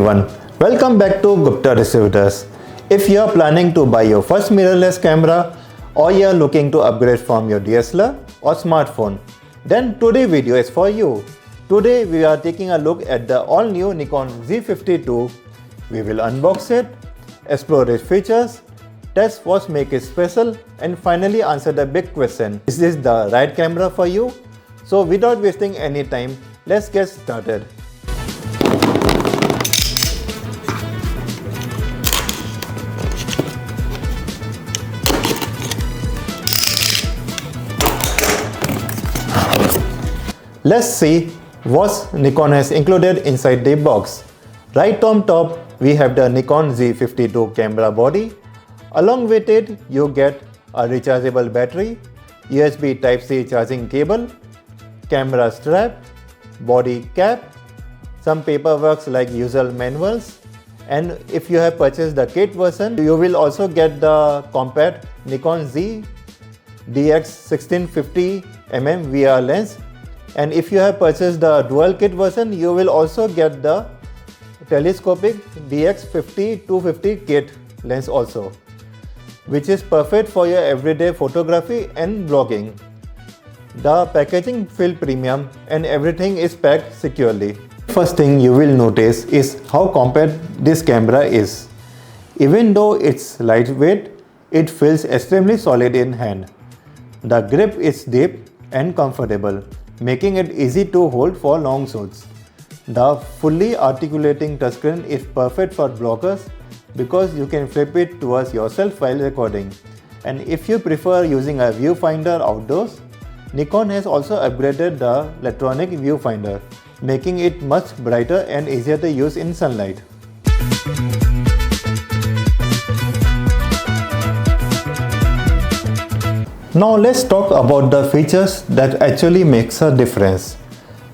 everyone, welcome back to Gupta Distributors. If you are planning to buy your first mirrorless camera or you are looking to upgrade from your DSLR or smartphone, then today's video is for you. Today we are taking a look at the all new Nikon Z50 II. We will unbox it, explore its features, test what makes it special, and finally answer the big question: is this the right camera for you? So without wasting any time, let's get started. Let's see what Nikon has included inside the box. Right on top, we have the Nikon Z50 II camera body. Along with it, you get a rechargeable battery, USB Type-C charging cable, camera strap, body cap, some paperwork like usual manuals, and if you have purchased the kit version, you will also get the compact Nikon Z DX1650 mm VR lens. And if you have purchased the dual kit version, you will also get the telescopic DX50 250 kit lens also, which is perfect for your everyday photography and vlogging. The packaging feels premium and everything is packed securely. First thing you will notice is how compact this camera is. Even though it's lightweight, it feels extremely solid in hand. The grip is deep and comfortable, making it easy to hold for long shoots. The fully articulating touchscreen is perfect for vloggers because you can flip it towards yourself while recording. And if you prefer using a viewfinder outdoors, Nikon has also upgraded the electronic viewfinder, making it much brighter and easier to use in sunlight. Now let's talk about the features that actually makes a difference.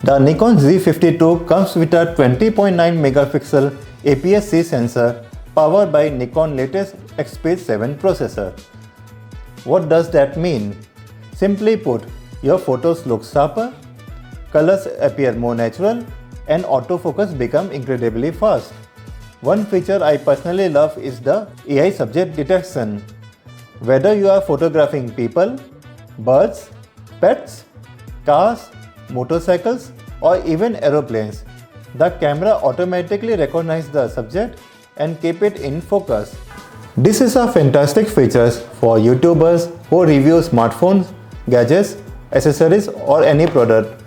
The Nikon Z50 II comes with a 20.9 megapixel APS-C sensor powered by Nikon latest X-Speed 7 processor. What does that mean? Simply put, your photos look sharper, colors appear more natural, and autofocus become incredibly fast. One feature I personally love is the AI subject detection. Whether you are photographing people, birds, pets, cars, motorcycles, or even aeroplanes, the camera automatically recognizes the subject and keep it in focus. This is a fantastic feature for YouTubers who review smartphones, gadgets, accessories, or any product.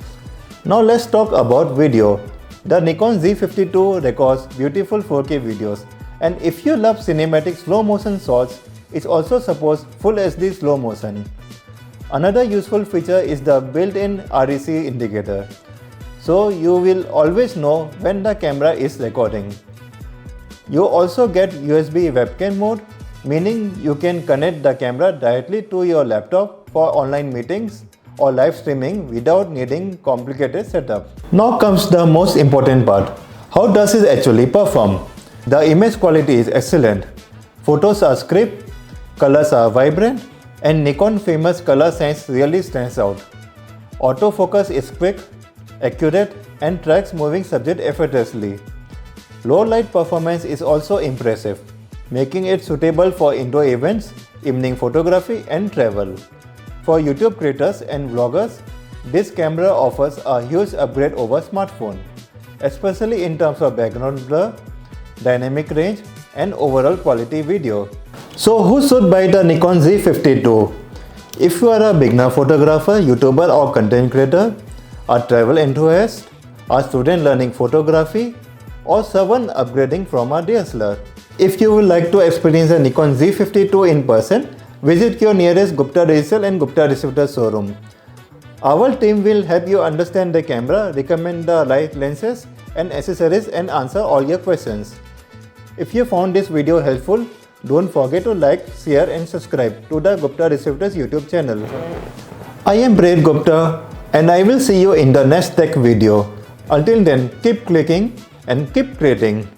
Now let's talk about video. The Nikon Z50 II records beautiful 4K videos, and if you love cinematic slow motion shots, it also supports full HD slow motion. Another useful feature is the built-in REC indicator, so you will always know when the camera is recording. You also get USB webcam mode, meaning you can connect the camera directly to your laptop for online meetings or live streaming without needing complicated setup. Now comes the most important part. How does it actually perform? The image quality is excellent. Photos are crisp, colors are vibrant, and Nikon famous color sense really stands out. Autofocus is quick, accurate, and tracks moving subject effortlessly. Low light performance is also impressive, making it suitable for indoor events, evening photography, and travel. For YouTube creators and vloggers, this camera offers a huge upgrade over smartphone, especially in terms of background blur, dynamic range, and overall quality video. So who should buy the Nikon Z50 II? If you are a beginner photographer, YouTuber or content creator, a travel enthusiast, a student learning photography, or someone upgrading from a DSLR. If you would like to experience the Nikon Z50 II in person, visit your nearest Gupta Digital and Gupta Distributor showroom. Our team will help you understand the camera, recommend the right lenses and accessories, and answer all your questions. If you found this video helpful, don't forget to like, share and subscribe to the Gupta Distributors YouTube channel. I am Prerit Gupta and I will see you in the next tech video. Until then, keep clicking and keep creating.